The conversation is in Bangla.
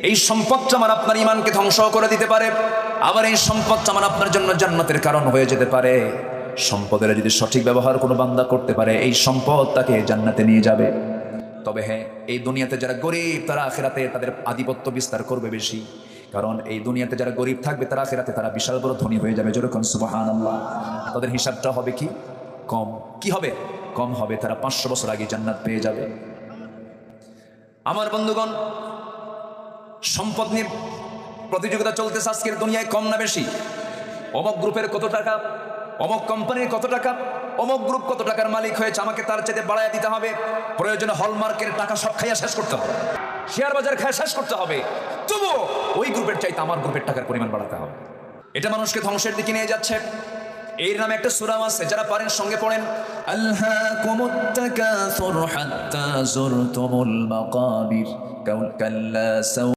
এই সম্পদটা আমার আপনার ঈমানকে ধ্বংস করে দিতে পারে, আবার এই সম্পদটা আমার আপনার জন্য জান্নাতের কারণ হয়ে যেতে পারে। সম্পদের যদি সঠিক ব্যবহার কোনো বান্দা করতে পারে, এই সম্পদ তাকে জান্নাতে নিয়ে যাবে। তবে হ্যাঁ, এই দুনিয়াতে যারা গরিব তারা আখিরাতে তাদের আধিপত্য বিস্তার করবে বেশি, কারণ এই দুনিয়াতে যারা গরিব থাকবে তারা আখিরাতে তারা বিশাল বড় ধনী হয়ে যাবে। যেরকম সুবহানাল্লাহ। তাদের হিসাবটা হবে কি কম, কি হবে কম হবে, তারা 500 বছর আগে জান্নাত পেয়ে যাবে। আমার বন্ধুগণ, সম্পদ নিয়ে প্রতিযোগিতা চলতেছে আজকের দুনিয়ায়, কম না বেশি? অমুক গ্রুপের কত টাকা, অমুক কোম্পানির কত টাকা, অমুক গ্রুপ কত টাকার মালিক হয়েছে, আমাকে তার চাইতে বাড়ায় দিতে হবে। প্রয়োজনে হলমার্কের টাকা সব খাইয়া শেষ করতে হবে, শেয়ার বাজার খাইয়া শেষ করতে হবে, তবুও ওই গ্রুপের চাইতে আমার গ্রুপের টাকার পরিমাণ বাড়াতে হবে। এটা মানুষকে ধ্বংসের দিকে নিয়ে যাচ্ছে। এর নামে একটা সূরা আছে, যারা পারেন সঙ্গে পড়েন। আলহাকুমুত তাকাসুর হাত্তা যুরতুমুল মাকাবির কাল্লা